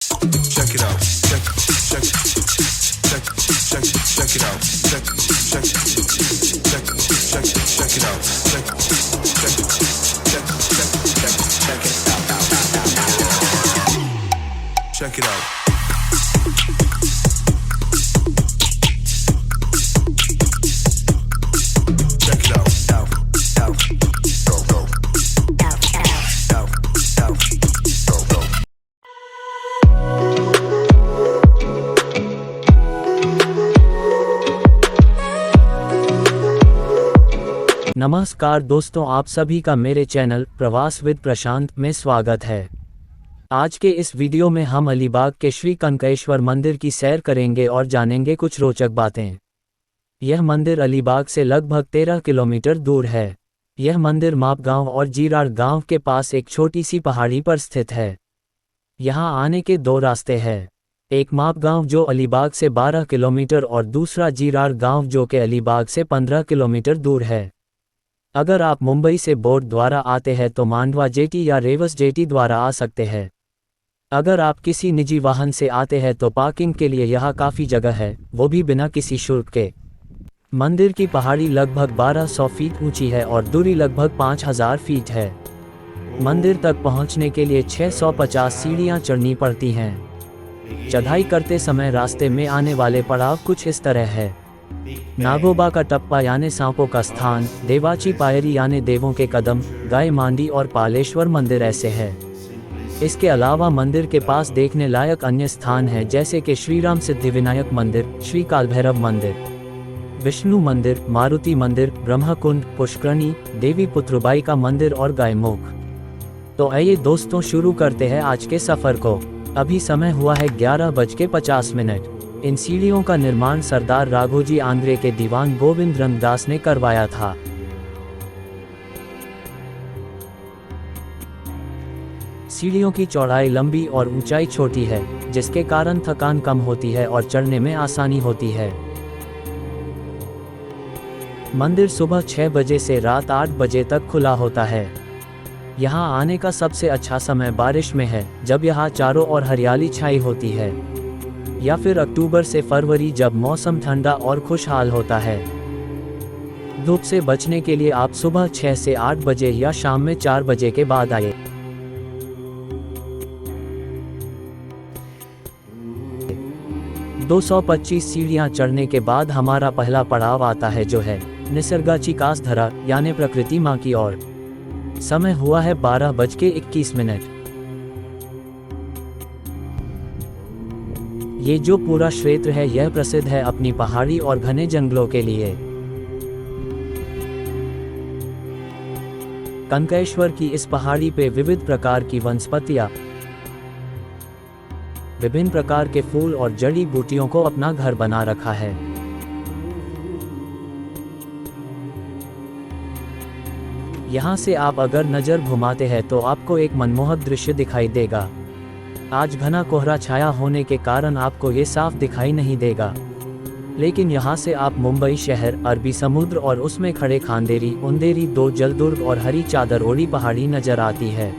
Check it out. Check it out. Check it out. Check it out. नमस्कार दोस्तों, आप सभी का मेरे चैनल प्रवास विद प्रशांत में स्वागत है। आज के इस वीडियो में हम अलीबाग के श्री कनकेश्वर मंदिर की सैर करेंगे और जानेंगे कुछ रोचक बातें। यह मंदिर अलीबाग से लगभग 13 किलोमीटर दूर है। यह मंदिर मापगांव और जीराड़ गांव के पास एक छोटी सी पहाड़ी पर स्थित है। यहां आने के दो रास्ते हैं, एक मापगांव जो अलीबाग से 12 किलोमीटर और दूसरा जीराड़ गांव जो कि अलीबाग से 15 किलोमीटर दूर है। अगर आप मुंबई से बोट द्वारा आते हैं तो मांडवा जेटी या रेवस जेटी द्वारा आ सकते हैं। अगर आप किसी निजी वाहन से आते हैं तो पार्किंग के लिए यहाँ काफ़ी जगह है, वो भी बिना किसी शुल्क के। मंदिर की पहाड़ी लगभग 1200 फीट ऊंची है और दूरी लगभग 5000 फीट है। मंदिर तक पहुंचने के लिए 650 सीढ़ियां चढ़नी पड़ती हैं। चढ़ाई करते समय रास्ते में आने वाले पड़ाव कुछ इस तरह है। नागोबा का टप्पा यानी सांपों का स्थान, देवाची पायरी यानी देवों के कदम, गाय मांडी और पालेश्वर मंदिर ऐसे है। इसके अलावा मंदिर के पास देखने लायक अन्य स्थान हैं जैसे कि श्रीराम सिद्धिविनायक मंदिर, श्री कालभैरव मंदिर, विष्णु मंदिर, मारुति मंदिर, ब्रह्मकुंड, पुष्करणी, देवी पुत्रबाई का मंदिर और गायमुख। तो आइए दोस्तों शुरू करते हैं आज के सफर को। अभी समय हुआ है 11:50। इन सीढ़ियों का निर्माण सरदार राघोजी आंध्रे के दीवान गोविंद रंगदास ने करवाया था। सीढ़ियों की चौड़ाई लंबी और ऊंचाई छोटी है, जिसके कारण थकान कम होती है और चढ़ने में आसानी होती है। मंदिर सुबह 6 बजे से रात 8 बजे तक खुला होता है। यहाँ आने का सबसे अच्छा समय बारिश में है, जब यहाँ चारों ओर हरियाली छाई होती है, या फिर अक्टूबर से फरवरी जब मौसम ठंडा और खुशहाल होता है। धूप से बचने के लिए आप सुबह 6 से 8 बजे या शाम में 4 बजे के बाद आए। दो 225 सीढ़ियां चढ़ने के बाद हमारा पहला पड़ाव आता है जो है निसर्गाची कासधरा यानी प्रकृति माँ की ओर। समय हुआ है 12:21। ये जो पूरा क्षेत्र है यह प्रसिद्ध है अपनी पहाड़ी और घने जंगलों के लिए। कनकेश्वर की इस पहाड़ी पे विविध प्रकार की वनस्पतियां, विभिन्न प्रकार के फूल और जड़ी बूटियों को अपना घर बना रखा है। यहाँ से आप अगर नजर घुमाते हैं तो आपको एक मनमोहक दृश्य दिखाई देगा। आज घना कोहरा छाया होने के कारण आपको ये साफ दिखाई नहीं देगा, लेकिन यहाँ से आप मुंबई शहर, अरबी समुद्र और उसमें खड़े खांदेरी, उंदेरी, दो जलदुर्ग और हरी चादर ओढ़ी पहाड़ी नजर आती है।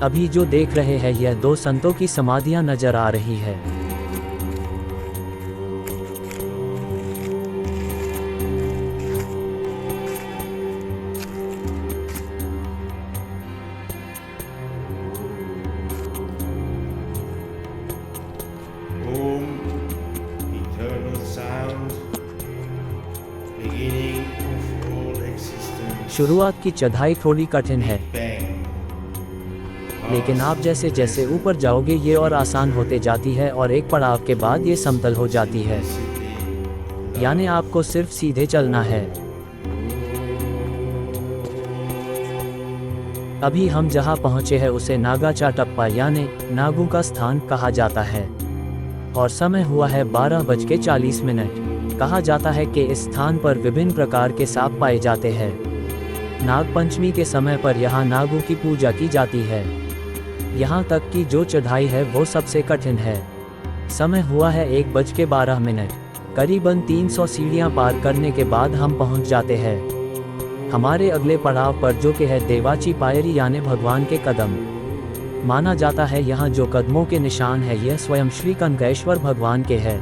अभी जो देख रहे हैं यह दो संतों की समाधियां नजर आ रही है। शुरुआत की चढ़ाई थोड़ी कठिन है। लेकिन आप जैसे जैसे ऊपर जाओगे ये और आसान होते जाती है और एक पड़ाव के बाद ये समतल हो जाती है, यानी आपको सिर्फ सीधे चलना है। अभी हम जहां पहुंचे हैं उसे नागाचा टप्पा यानी नागू का स्थान कहा जाता है और समय हुआ है 12:40। कहा जाता है कि इस स्थान पर विभिन्न प्रकार के सांप पाए जाते हैं। नागपंचमी के समय पर यहाँ नागों की पूजा की जाती है, यहाँ तक कि जो चढ़ाई है वो सबसे कठिन है। समय हुआ है 1:12। करीबन 300 सीढ़ियाँ पार करने के बाद हम पहुँच जाते हैं हमारे अगले पड़ाव पर, जो कि है देवाची पायरी यानी भगवान के कदम। माना जाता है यहाँ जो कदमों के निशान है यह स्वयं श्री कनकेश्वर भगवान के है।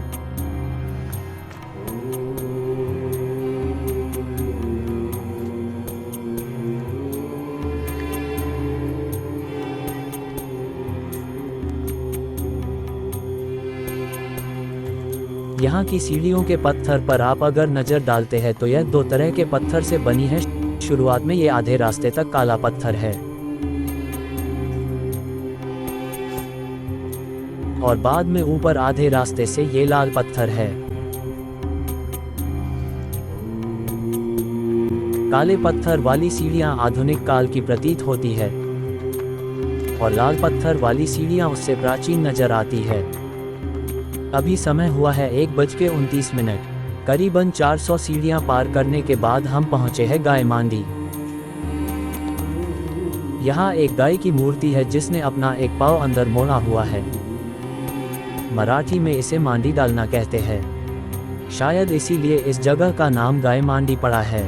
यहाँ की सीढ़ियों के पत्थर पर आप अगर नजर डालते हैं तो यह 2 तरह के पत्थर से बनी है। शुरुआत में ये आधे रास्ते तक काला पत्थर है और बाद में ऊपर आधे रास्ते से ये लाल पत्थर है। काले पत्थर वाली सीढ़ियां आधुनिक काल की प्रतीत होती है और लाल पत्थर वाली सीढ़ियां उससे प्राचीन नजर आती है। अभी समय हुआ है 1:29। करीबन 400 सीढ़ियां पार करने के बाद हम पहुंचे हैं गाय मांडी। यहाँ एक गाय की मूर्ति है जिसने अपना एक पाँव अंदर मोड़ा हुआ है। मराठी में इसे मांडी डालना कहते हैं, शायद इसीलिए इस जगह का नाम गाय मांडी पड़ा है।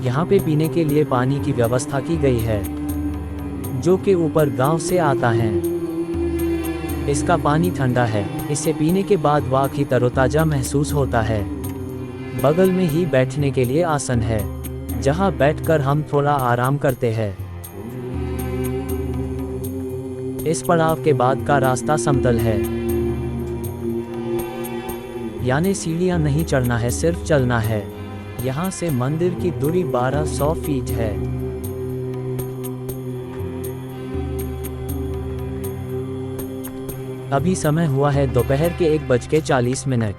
यहाँ पे पीने के लिए पानी की व्यवस्था की गई है जो कि ऊपर गांव से आता है। इसका पानी ठंडा है, इसे पीने के बाद वाकई तरोताजा महसूस होता है। बगल में ही बैठने के लिए आसन है जहां बैठकर हम थोड़ा आराम करते हैं। इस पड़ाव के बाद का रास्ता समतल है, यानी सीढ़ियां नहीं चढ़ना है, सिर्फ चलना है। यहां से मंदिर की दूरी 1200 फीट है। अभी समय हुआ है दोपहर के 1:40।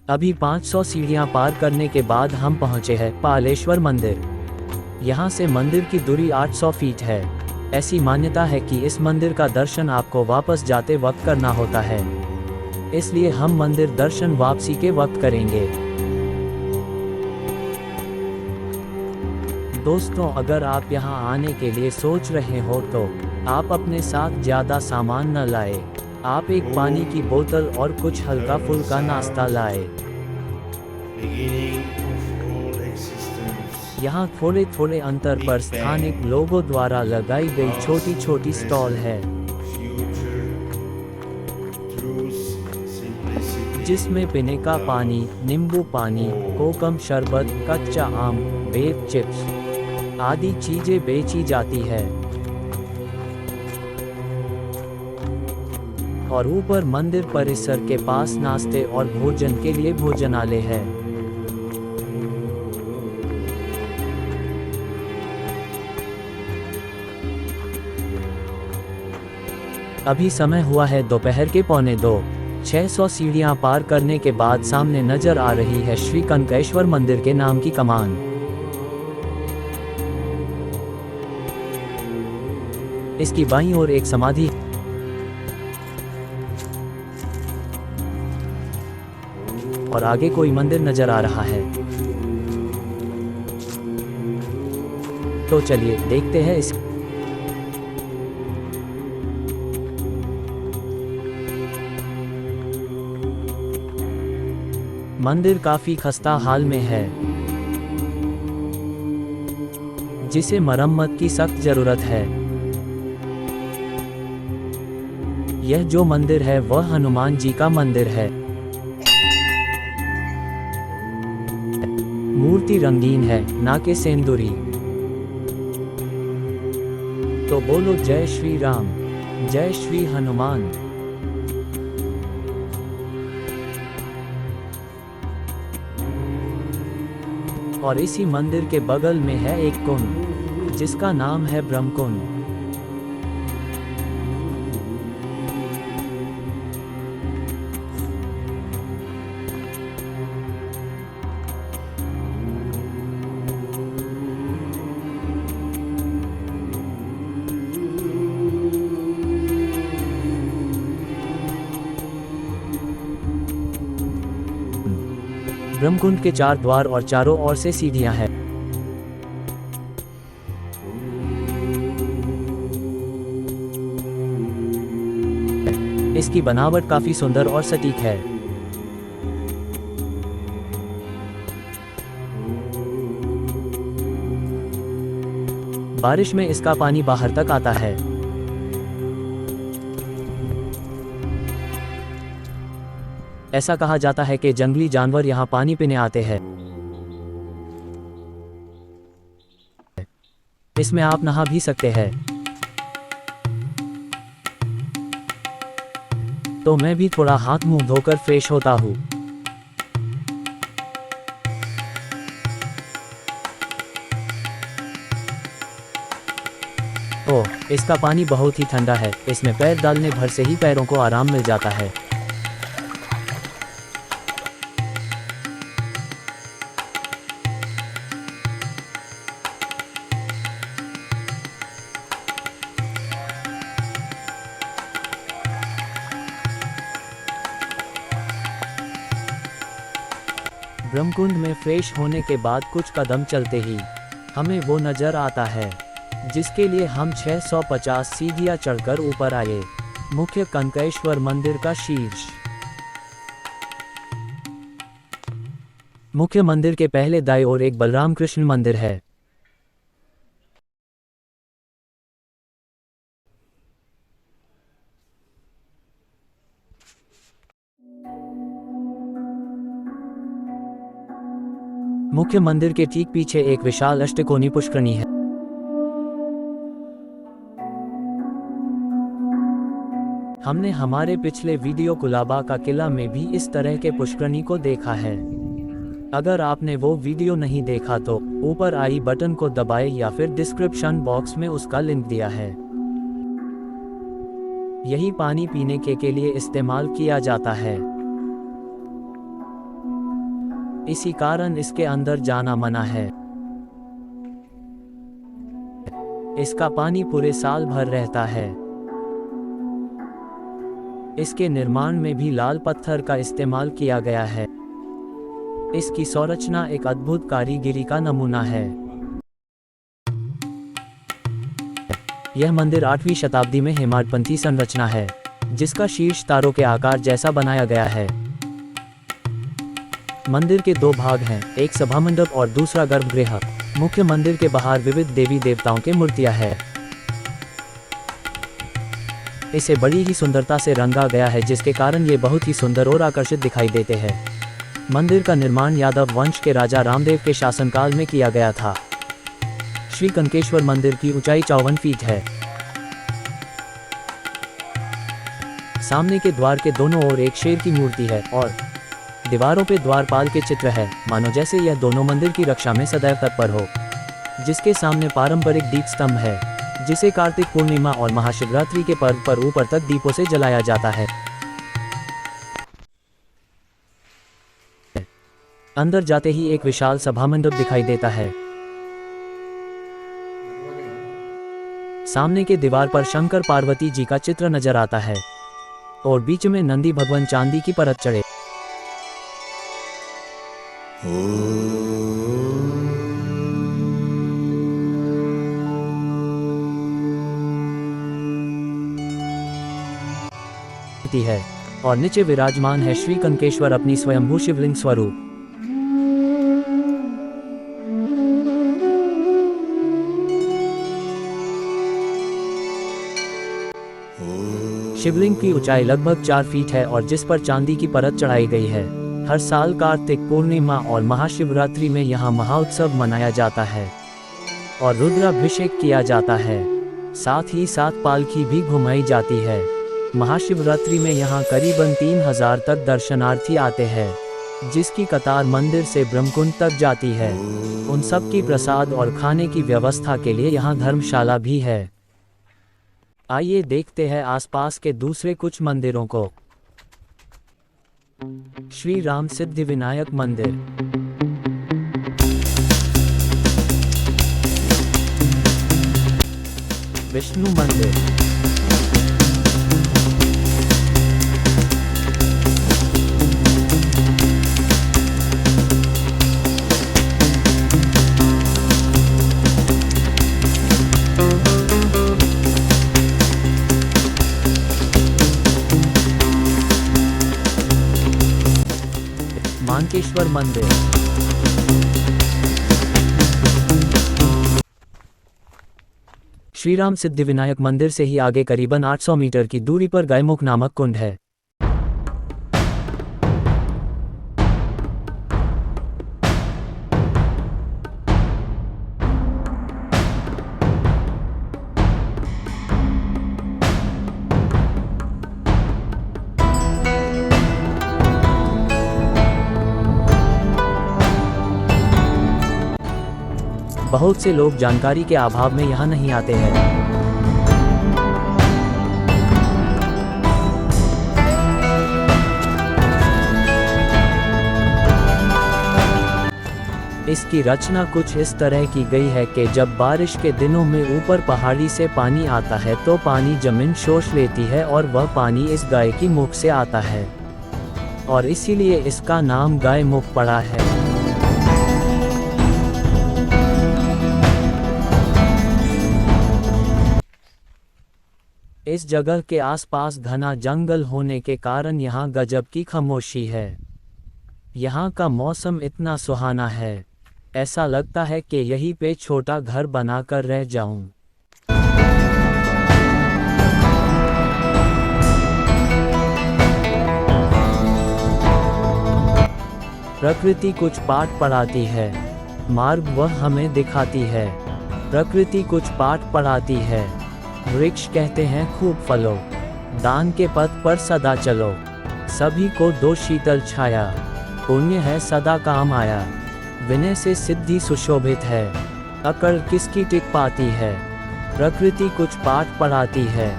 अभी 500 सीढ़ियां पार करने के बाद हम पहुंचे हैं पालेश्वर मंदिर। यहां से मंदिर की दूरी 800 फीट है। ऐसी मान्यता है कि इस मंदिर का दर्शन आपको वापस जाते वक्त करना होता है, इसलिए हम मंदिर दर्शन वापसी के वक्त करेंगे। दोस्तों, अगर आप यहां आने के लिए सोच रहे हो तो आप अपने साथ ज़्यादा सामान न लाए। आप एक पानी की बोतल और कुछ हल्का फुल्का नाश्ता लाए। यहाँ थोड़े थोड़े अंतर पर स्थानिक लोगों द्वारा लगाई गई छोटी छोटी स्टॉल है जिसमें पीने का पानी, नींबू पानी, कोकम शरबत, कच्चा आम, वेब चिप्स आदि चीजें बेची जाती है। और ऊपर मंदिर परिसर के पास नाश्ते और भोजन के लिए भोजनालय है। अभी समय हुआ है दोपहर के 1:45। 600 सीढ़ियां पार करने के बाद सामने नजर आ रही है श्री कनकेश्वर मंदिर के नाम की कमान। इसकी बाईं ओर एक समाधि और आगे कोई मंदिर नजर आ रहा है। तो चलिए देखते हैं इस मंदिर काफी खस्ता हाल में है जिसे मरम्मत की सख्त जरूरत है। यह जो मंदिर है वह हनुमान जी का मंदिर है। मूर्ति रंगीन है, ना कि सेंदूरी। तो बोलो जय श्री राम, जय श्री हनुमान। और इसी मंदिर के बगल में है एक कुंड जिसका नाम है ब्रह्मकुंड। ब्रह्मकुंड के 4 द्वार और चारों ओर से सीढ़ियां हैं। इसकी बनावट काफी सुंदर और सटीक है। बारिश में इसका पानी बाहर तक आता है। ऐसा कहा जाता है कि जंगली जानवर यहाँ पानी पीने आते हैं। इसमें आप नहा भी सकते हैं। तो मैं भी थोड़ा हाथ मुंह धोकर फ्रेश होता हूँ। ओह, इसका पानी बहुत ही ठंडा है। इसमें पैर डालने भर से ही पैरों को आराम मिल जाता है। ब्रह्मकुंड में फ्रेश होने के बाद कुछ कदम चलते ही हमें वो नजर आता है जिसके लिए हम 650 सीढ़ियां चढ़कर ऊपर आए। मुख्य कनकेश्वर मंदिर का शीर्ष। मुख्य मंदिर के पहले दाईं ओर एक बलराम कृष्ण मंदिर है। मुख्य मंदिर के ठीक पीछे एक विशाल अष्टकोणी पुष्करणी है। हमने हमारे पिछले वीडियो कुलाबा का किला में भी इस तरह के पुष्करणी को देखा है। अगर आपने वो वीडियो नहीं देखा तो ऊपर आई बटन को दबाएं या फिर डिस्क्रिप्शन बॉक्स में उसका लिंक दिया है। यही पानी पीने के लिए इस्तेमाल किया जाता है। इसी कारण इसके अंदर जाना मना है। इसका पानी पूरे साल भर रहता है। इसके निर्माण में भी लाल पत्थर का इस्तेमाल किया गया है। इसकी संरचना एक अद्भुत कारीगरी का नमूना है। यह मंदिर 8वीं शताब्दी में हेमाडपंथी संरचना है जिसका शीर्ष तारों के आकार जैसा बनाया गया है। मंदिर के 2 भाग हैं, एक सभा मंडप और दूसरा गर्भगृह। मुख्य मंदिर के बाहर विविध देवी देवताओं की मूर्तियां हैं। इसे बड़ी ही सुंदरता से रंगा गया है जिसके कारण ये बहुत ही सुंदर और आकर्षित दिखाई देते हैं। मंदिर का निर्माण यादव वंश के राजा रामदेव के शासनकाल में किया गया था। श्री कनकेश्वर मंदिर की ऊंचाई 54 फीट है। सामने के द्वार के दोनों ओर एक शेर की मूर्ति है और दीवारों पे द्वारपाल के चित्र है, मानो जैसे यह दोनों मंदिर की रक्षा में सदैव तत्पर हो। जिसके सामने पारंपरिक दीप स्तंभ है जिसे कार्तिक पूर्णिमा और महाशिवरात्रि के पर्व पर ऊपर तक दीपों से जलाया जाता है। अंदर जाते ही एक विशाल सभा मंडप दिखाई देता है। सामने के दीवार पर शंकर पार्वती जी का चित्र नजर आता है और बीच में नंदी भगवान चांदी की परत चढ़े। है और नीचे विराजमान है श्री कनकेश्वर अपनी स्वयंभू शिवलिंग स्वरूप। शिवलिंग की ऊंचाई लगभग 4 फीट है और जिस पर चांदी की परत चढ़ाई गई है। हर साल कार्तिक पूर्णिमा और महाशिवरात्रि में यहाँ महाउत्सव मनाया जाता है और रुद्राभिषेक किया जाता है। साथ ही साथ पालकी भी घुमाई जाती है। महाशिवरात्रि में यहाँ करीबन 3000 तक दर्शनार्थी आते हैं। जिसकी कतार मंदिर से ब्रह्मकुंड तक जाती है। उन सब की प्रसाद और खाने की व्यवस्था के लिए यहाँ धर्मशाला भी है। आइए देखते हैं आसपास के दूसरे कुछ मंदिरों को। श्री राम सिद्धिविनायक मंदिर, विष्णु मंदिर, मानकेश्वर मंदिर, श्रीराम सिद्धिविनायक मंदिर से ही आगे करीबन 800 मीटर की दूरी पर गयमुख नामक कुंड है। बहुत से लोग जानकारी के अभाव में यहाँ नहीं आते हैं। इसकी रचना कुछ इस तरह की गई है कि जब बारिश के दिनों में ऊपर पहाड़ी से पानी आता है तो पानी जमीन शोष लेती है और वह पानी इस गाय की मुख से आता है और इसीलिए इसका नाम गाय मुख पड़ा है। इस जगह के आसपास घना जंगल होने के कारण यहाँ गजब की खामोशी है। यहाँ का मौसम इतना सुहाना है, ऐसा लगता है कि यहीं पे छोटा घर बनाकर रह जाऊं। प्रकृति कुछ पाठ पढ़ाती है, मार्ग वह हमें दिखाती है। प्रकृति कुछ पाठ पढ़ाती है, वृक्ष कहते हैं खूब फलो, दान के पथ पर सदा चलो, सभी को दो शीतल छाया, पुण्य है सदा काम आया, विनय से सिद्धि सुशोभित है, अकड़ किसकी टिक पाती है, प्रकृति कुछ पाठ पढ़ाती है।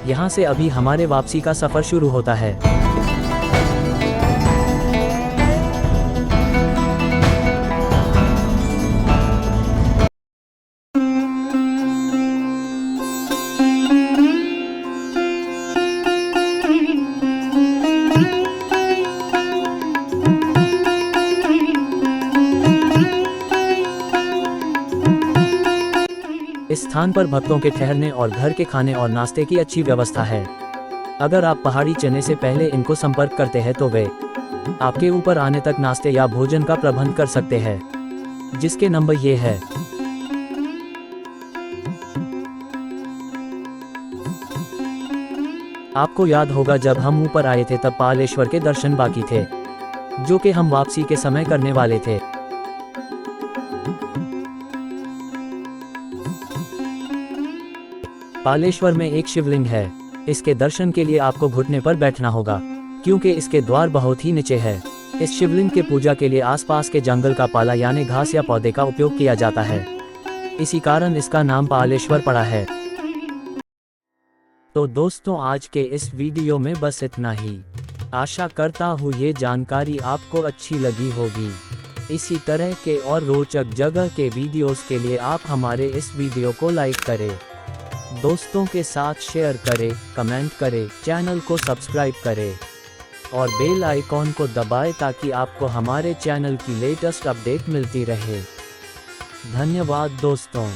यहाँ से अभी हमारे वापसी का सफर शुरू होता है। इस स्थान पर भक्तों के ठहरने और घर के खाने और नाश्ते की अच्छी व्यवस्था है। अगर आप पहाड़ी चढ़ने से पहले इनको संपर्क करते हैं तो वे आपके ऊपर आने तक नाश्ते या भोजन का प्रबंध कर सकते हैं, जिसके नंबर ये है। आपको याद होगा जब हम ऊपर आए थे तब पालेश्वर के दर्शन बाकी थे, जो कि हम वापसी के समय करने वाले थे। पालेश्वर में एक शिवलिंग है। इसके दर्शन के लिए आपको घुटने पर बैठना होगा, क्योंकि इसके द्वार बहुत ही नीचे है। इस शिवलिंग के पूजा के लिए आसपास के जंगल का पाला यानी घास या पौधे का उपयोग किया जाता है, इसी कारण इसका नाम पालेश्वर पड़ा है। तो दोस्तों, आज के इस वीडियो में बस इतना ही। आशा करता हूँ ये जानकारी आपको अच्छी लगी होगी। इसी तरह के और रोचक जगह के वीडियोस के लिए आप हमारे इस वीडियो को लाइक करें, दोस्तों के साथ शेयर करें, कमेंट करें, चैनल को सब्सक्राइब करें और बेल आइकॉन को दबाएं ताकि आपको हमारे चैनल की लेटेस्ट अपडेट मिलती रहे। धन्यवाद दोस्तों।